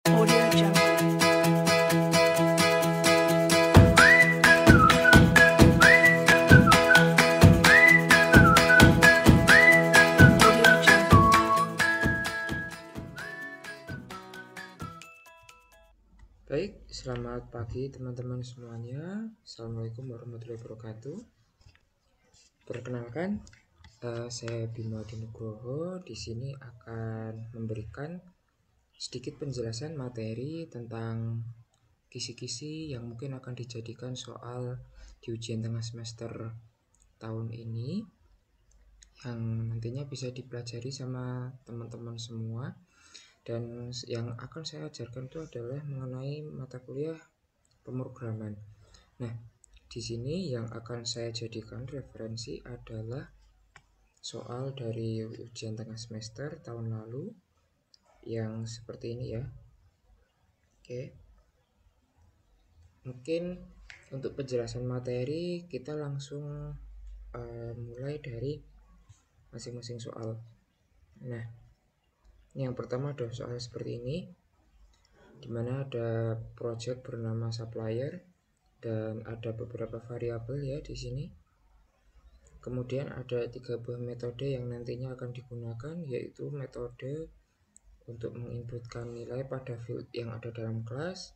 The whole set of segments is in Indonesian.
Audio Jungle. Audio Jungle. Baik, selamat pagi teman-teman semuanya. Assalamualaikum warahmatullahi wabarakatuh. Perkenalkan, saya Bima Dinugroho. Di sini akan memberikan sedikit penjelasan materi tentang kisi-kisi yang mungkin akan dijadikan soal di ujian tengah semester tahun ini, yang nantinya bisa dipelajari sama teman-teman semua. Dan yang akan saya ajarkan itu adalah mengenai mata kuliah pemrograman. Nah, di sini yang akan saya jadikan referensi adalah soal dari ujian tengah semester tahun lalu yang seperti ini ya. Oke. Mungkin untuk penjelasan materi kita langsung mulai dari masing-masing soal. Nah, yang pertama adalah soal seperti ini, di mana ada project bernama supplier dan ada beberapa variabel ya di sini. Kemudian ada 3 buah metode yang nantinya akan digunakan, yaitu metode untuk menginputkan nilai pada field yang ada dalam kelas.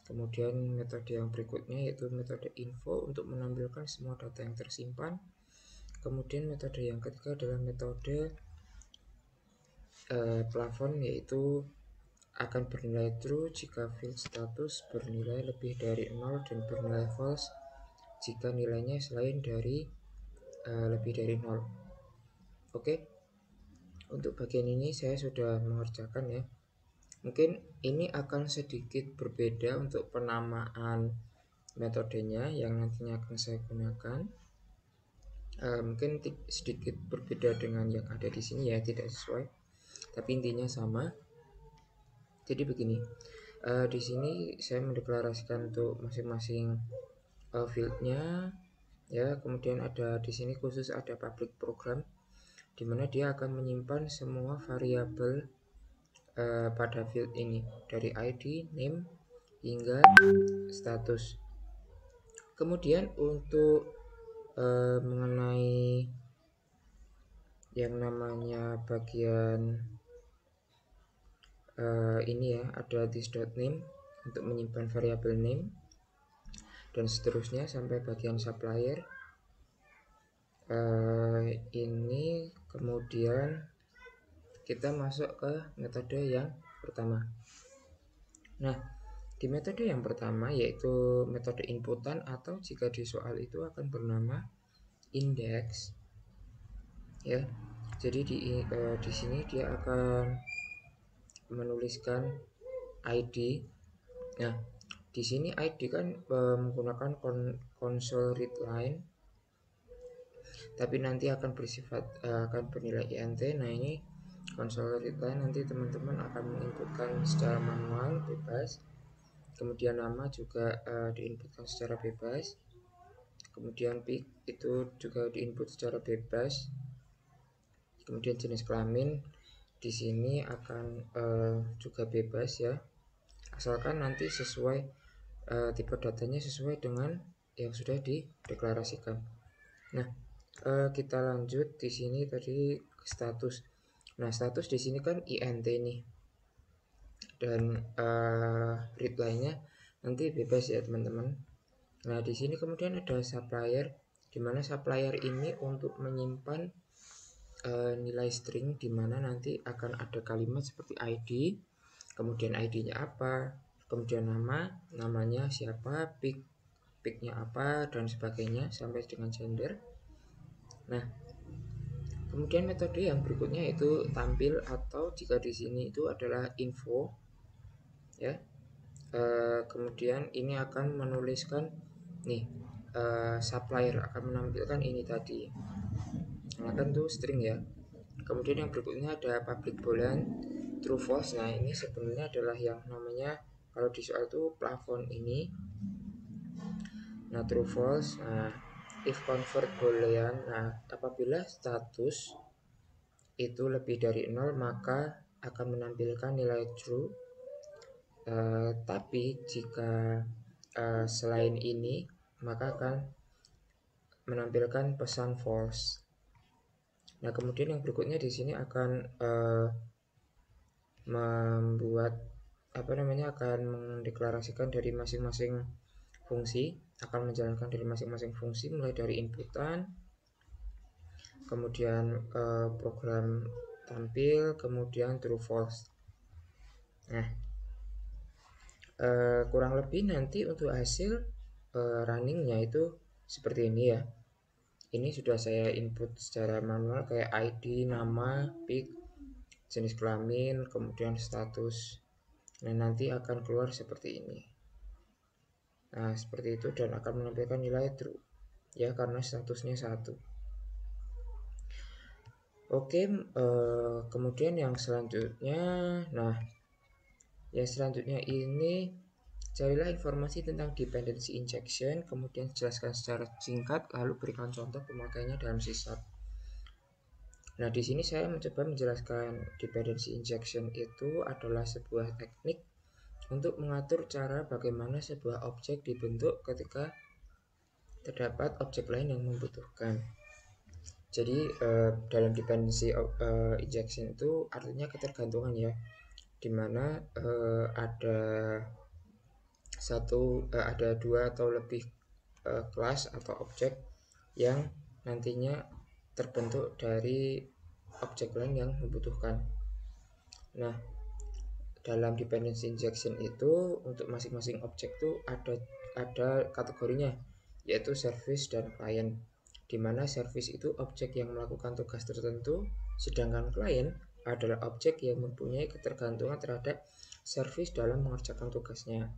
Kemudian metode yang berikutnya yaitu metode info untuk menampilkan semua data yang tersimpan. Kemudian metode yang ketiga adalah metode plafon, yaitu akan bernilai true jika field status bernilai lebih dari 0 dan bernilai false jika nilainya selain dari lebih dari 0. Oke. Untuk bagian ini saya sudah mengerjakan ya. Mungkin ini akan sedikit berbeda untuk penamaan metodenya yang nantinya akan saya gunakan. Mungkin sedikit berbeda dengan yang ada di sini ya, tidak sesuai. Tapi intinya sama. Jadi begini, di sini saya mendeklarasikan untuk masing-masing fieldnya ya. Kemudian ada di sini khusus ada public program, di mana dia akan menyimpan semua variabel pada field ini dari ID, name hingga status. Kemudian untuk mengenai yang namanya bagian ini ya, ada this.name untuk menyimpan variabel name dan seterusnya sampai bagian supplier. Ini kemudian kita masuk ke metode yang pertama. Nah, di metode yang pertama yaitu metode inputan, atau jika di soal itu akan bernama index ya. Jadi di sini dia akan menuliskan ID. Nah, di sini ID kan menggunakan console readline, tapi nanti akan bersifat akan bernilai int. Nah, ini console readline nanti teman-teman akan menginputkan secara manual bebas. Kemudian nama juga diinputkan secara bebas. Kemudian pick itu juga diinput secara bebas. Kemudian jenis kelamin di sini akan juga bebas ya, asalkan nanti sesuai tipe datanya sesuai dengan yang sudah dideklarasikan. Nah, kita lanjut di sini tadi status. Nah, status di sini kan int nih, dan readline-nya nanti bebas ya teman-teman. Nah, di sini kemudian ada supplier, di mana supplier ini untuk menyimpan nilai string, di mana nanti akan ada kalimat seperti ID, kemudian ID-nya apa, kemudian namanya siapa, pick-nya apa dan sebagainya sampai dengan gender. Nah, kemudian metode yang berikutnya itu tampil, atau jika di sini itu adalah info ya. Kemudian ini akan menuliskan nih, supplier akan menampilkan ini tadi, kan tuh string ya. Kemudian yang berikutnya ada public boolean true false. Nah, ini sebenarnya adalah yang namanya kalau di soal itu plafon ini. Nah, true false. Nah, if convert boolean, nah apabila status itu lebih dari 0 maka akan menampilkan nilai true. Tapi jika selain ini maka akan menampilkan pesan false. Nah, kemudian yang berikutnya di sini akan membuat akan mendeklarasikan dari masing-masing fungsi, akan menjalankan dari masing-masing fungsi mulai dari inputan, kemudian program tampil, kemudian true false. Nah, kurang lebih nanti untuk hasil runningnya itu seperti ini ya. Ini sudah saya input secara manual kayak ID, nama, PIK, jenis kelamin, kemudian status. Nah, nanti akan keluar seperti ini. Nah, seperti itu dan akan menampilkan nilai true ya karena statusnya 1. Oke, kemudian yang selanjutnya, nah, yang selanjutnya ini carilah informasi tentang dependency injection, kemudian jelaskan secara singkat, lalu berikan contoh pemakaiannya dalam sisap. Nah, di sini saya mencoba menjelaskan dependency injection itu adalah sebuah teknik untuk mengatur cara bagaimana sebuah objek dibentuk ketika terdapat objek lain yang membutuhkan. Jadi dalam dependency injection itu artinya ketergantungan ya, dimana ada dua atau lebih kelas atau objek yang nantinya terbentuk dari objek lain yang membutuhkan. Nah, dalam dependency injection itu untuk masing-masing objek itu ada kategorinya, yaitu service dan client, di mana service itu objek yang melakukan tugas tertentu, sedangkan client adalah objek yang mempunyai ketergantungan terhadap service dalam mengerjakan tugasnya.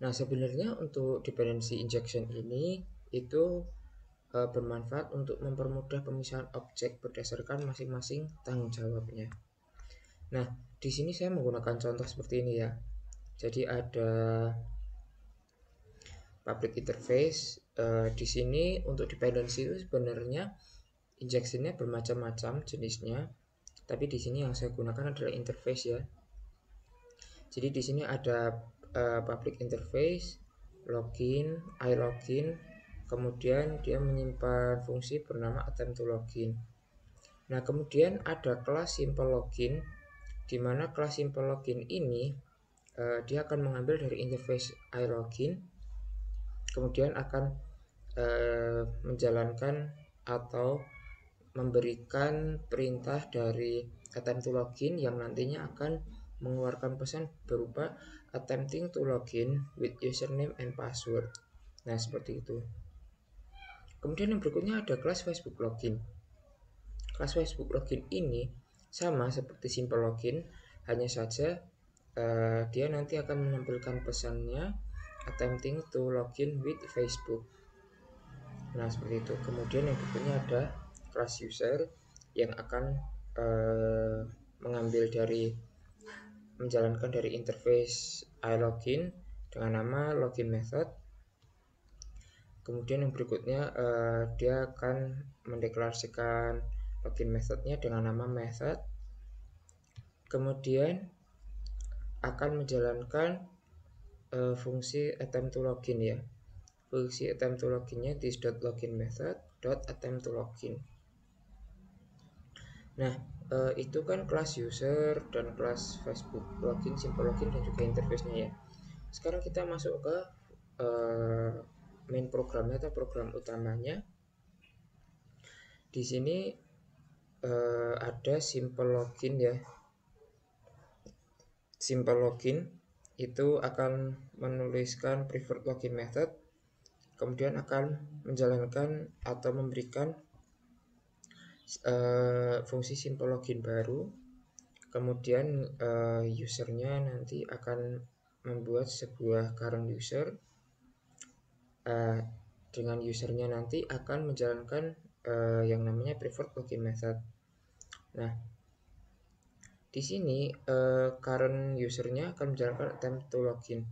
Nah, sebenarnya untuk dependency injection ini itu bermanfaat untuk mempermudah pemisahan objek berdasarkan masing-masing tanggung jawabnya. Nah, di sini saya menggunakan contoh seperti ini ya. Jadi ada public interface. Di sini untuk dependency itu sebenarnya injectionnya bermacam-macam jenisnya, tapi di sini yang saya gunakan adalah interface ya. Jadi di sini ada public interface, login, iLogin, kemudian dia menyimpan fungsi bernama attempt to login. Nah, kemudian ada kelas simple login, di mana kelas simple login ini dia akan mengambil dari interface iLogin, kemudian akan menjalankan atau memberikan perintah dari attempt to login yang nantinya akan mengeluarkan pesan berupa attempting to login with username and password. Nah, seperti itu. Kemudian yang berikutnya ada kelas Facebook login. Kelas Facebook login ini sama seperti simple login, hanya saja dia nanti akan menampilkan pesannya attempting to login with Facebook. Nah, seperti itu. Kemudian yang berikutnya ada kelas user yang akan menjalankan dari interface iLogin dengan nama login method. Kemudian yang berikutnya dia akan mendeklarasikan login methodnya dengan nama method. Kemudian akan menjalankan fungsi attempt to login ya. Fungsi attempt to loginnya this.login method .attempt to login. Nah, itu kan kelas user dan kelas Facebook login, simple login dan juga interface-nya ya. Sekarang kita masuk ke main programnya atau program utamanya. Di sini ada simple login ya. Simple login itu akan menuliskan preferred login method, kemudian akan menjalankan atau memberikan fungsi simple login baru. Kemudian usernya nanti akan membuat sebuah current user. Dengan usernya nanti akan menjalankan yang namanya preferred login method. Nah, di sini current usernya akan menjalankan attempt to login.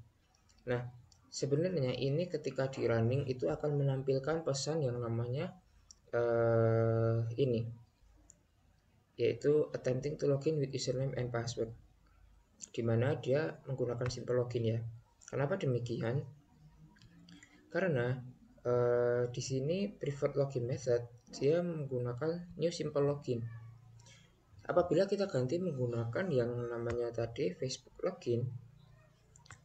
Nah, sebenarnya ini ketika di running itu akan menampilkan pesan yang namanya ini, yaitu attempting to login with username and password. di mana dia menggunakan simple login ya. Kenapa demikian? Karena di sini preferred login method dia menggunakan new simple login. Apabila kita ganti menggunakan yang namanya tadi Facebook login,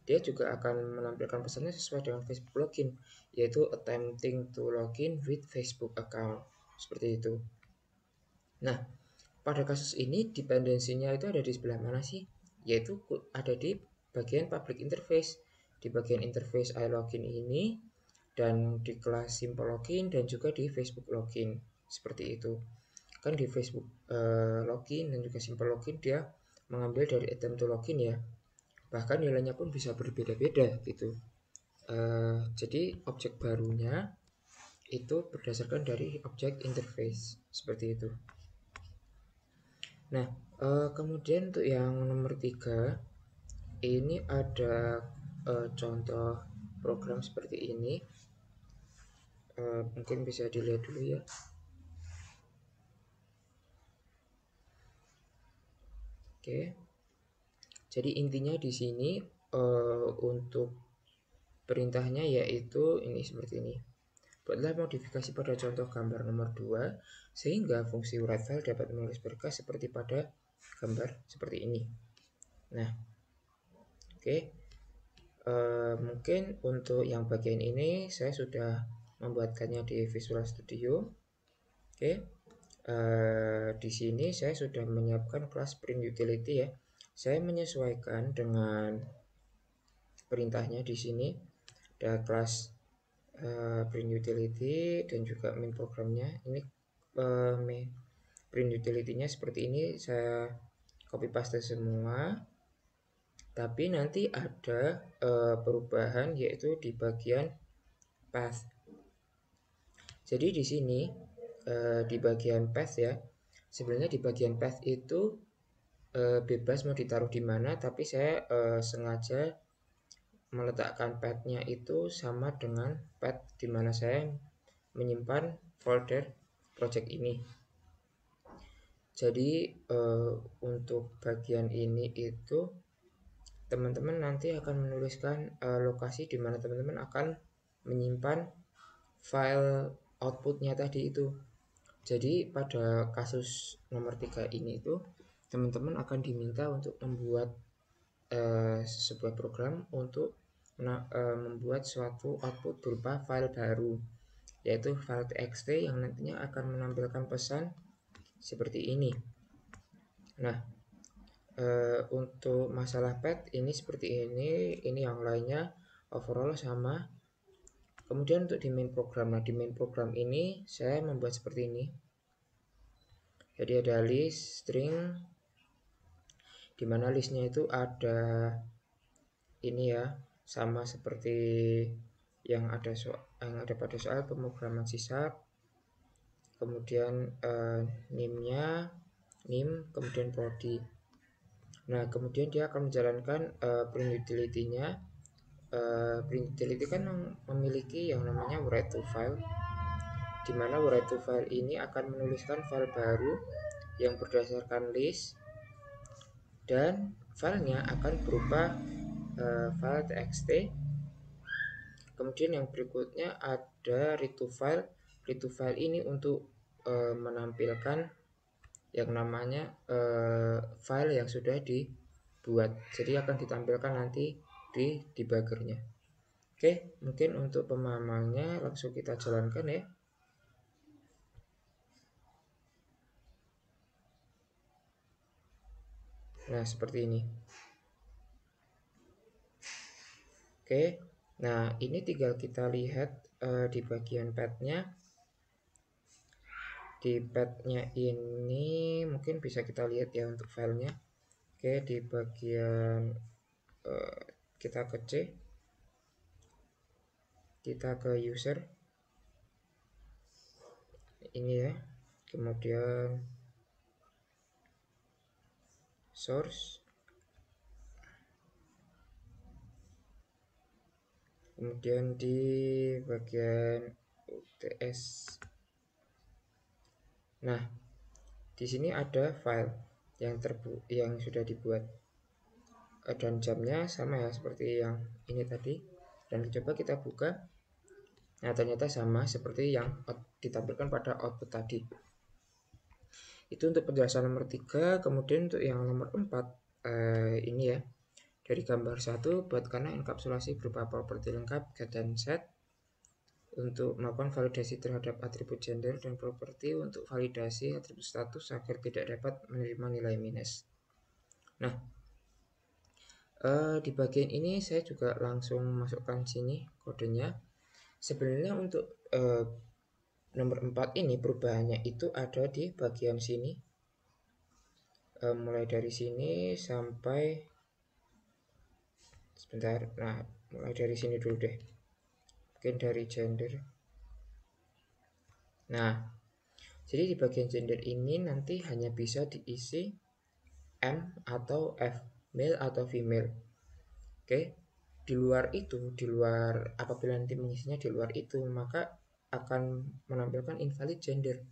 dia juga akan menampilkan pesannya sesuai dengan Facebook login, yaitu attempting to login with Facebook account. Seperti itu. Nah, pada kasus ini dependensinya itu ada di sebelah mana sih? Yaitu ada di bagian public interface. Di bagian interface iLogin ini dan di kelas simple login dan juga di Facebook login. Seperti itu. Kan di Facebook login dan juga simple login dia mengambil dari attempt to login ya. Bahkan nilainya pun bisa berbeda-beda gitu. Jadi objek barunya itu berdasarkan dari objek interface seperti itu. Nah, kemudian untuk yang nomor 3 ini ada contoh program seperti ini. Mungkin bisa dilihat dulu ya. Oke. Jadi intinya di sini untuk perintahnya yaitu ini seperti ini. Buatlah modifikasi pada contoh gambar nomor 2 sehingga fungsi write file dapat menulis berkas seperti pada gambar seperti ini. Nah, oke. Mungkin untuk yang bagian ini saya sudah membuatkannya di Visual Studio. Oke. Di sini saya sudah menyiapkan kelas print utility ya. Saya menyesuaikan dengan perintahnya di sini. Ada kelas print utility dan juga main programnya. Ini print utility-nya seperti ini, saya copy paste semua. Tapi nanti ada perubahan yaitu di bagian path. Jadi di sini di bagian path ya. Sebenarnya di bagian path itu bebas mau ditaruh di mana, tapi saya sengaja meletakkan path-nya itu sama dengan path di mana saya menyimpan folder project ini. Jadi untuk bagian ini itu teman-teman nanti akan menuliskan lokasi di mana teman-teman akan menyimpan file outputnya tadi itu. Jadi pada kasus nomor 3 ini itu teman-teman akan diminta untuk membuat sebuah program untuk membuat suatu output berupa file baru, yaitu file txt yang nantinya akan menampilkan pesan seperti ini. Nah, untuk masalah path ini seperti ini yang lainnya overall sama. Kemudian untuk di main program, nah di main program ini saya membuat seperti ini. Jadi ada list string, di mana listnya itu ada ini ya, sama seperti yang ada pada soal pemrograman C#. Kemudian nim-nya nim, kemudian prodi. Nah, kemudian dia akan menjalankan print utility-nya. Print utility kan memiliki yang namanya write to file, di mana write to file ini akan menuliskan file baru yang berdasarkan list dan filenya akan berupa file txt. Kemudian yang berikutnya ada read to file. Read to file ini untuk menampilkan yang namanya file yang sudah dibuat. Jadi akan ditampilkan nanti di debuggernya. Oke, mungkin untuk pemahamannya langsung kita jalankan ya. Nah, seperti ini. Oke, nah ini tinggal kita lihat di bagian path-nya. Di path-nya ini mungkin bisa kita lihat ya untuk filenya. Oke, di bagian kita ke C, kita ke user ini ya, kemudian source, kemudian di bagian UTS. Nah, di sini ada file yang sudah dibuat. dan jamnya sama ya seperti yang ini tadi, dan coba kita buka. Nah, ternyata sama seperti yang ditampilkan pada output tadi. Itu untuk penjelasan nomor 3. Kemudian untuk yang nomor 4, ini ya, dari gambar 1 buatkanlah enkapsulasi berupa properti lengkap get dan set untuk melakukan validasi terhadap atribut gender dan properti untuk validasi atribut status agar tidak dapat menerima nilai minus. Nah, di bagian ini saya juga langsung masukkan sini kodenya. Sebenarnya untuk nomor 4 ini perubahannya itu ada di bagian sini, mulai dari sini sampai sebentar. Nah, mulai dari sini dulu deh, mungkin dari gender. Nah, jadi di bagian gender ini nanti hanya bisa diisi M atau F, male atau female. Oke, di luar itu, di luar apabila nanti mengisinya di luar itu, maka akan menampilkan invalid gender.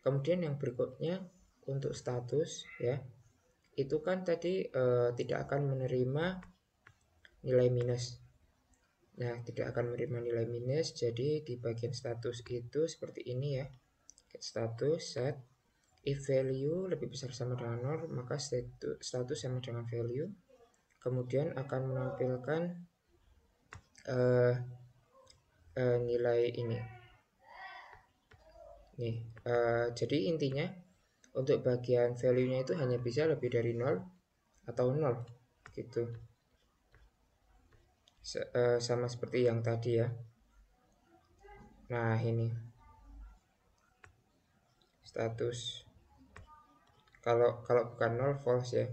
Kemudian yang berikutnya untuk status ya, itu kan tadi tidak akan menerima nilai minus. Nah, tidak akan menerima nilai minus, jadi di bagian status itu seperti ini ya. Get status set if value lebih besar sama dengan 0, maka status sama dengan value. Kemudian akan menampilkan nilai ini. Nih, jadi intinya untuk bagian value-nya itu hanya bisa lebih dari 0 atau 0 gitu. Sama seperti yang tadi ya. Nah, ini status kalau bukan 0 false ya.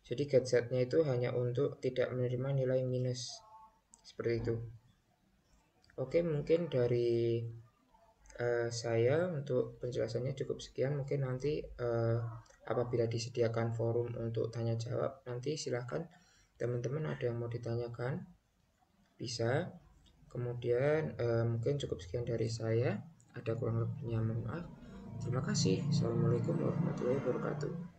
Jadi get set-nya itu hanya untuk tidak menerima nilai minus seperti itu. Oke, mungkin dari saya untuk penjelasannya cukup sekian. Mungkin nanti apabila disediakan forum untuk tanya jawab, nanti silahkan teman-teman ada yang mau ditanyakan bisa. Kemudian mungkin cukup sekian dari saya. Ada kurang lebihnya mohon maaf. Terima kasih. Assalamualaikum warahmatullahi wabarakatuh.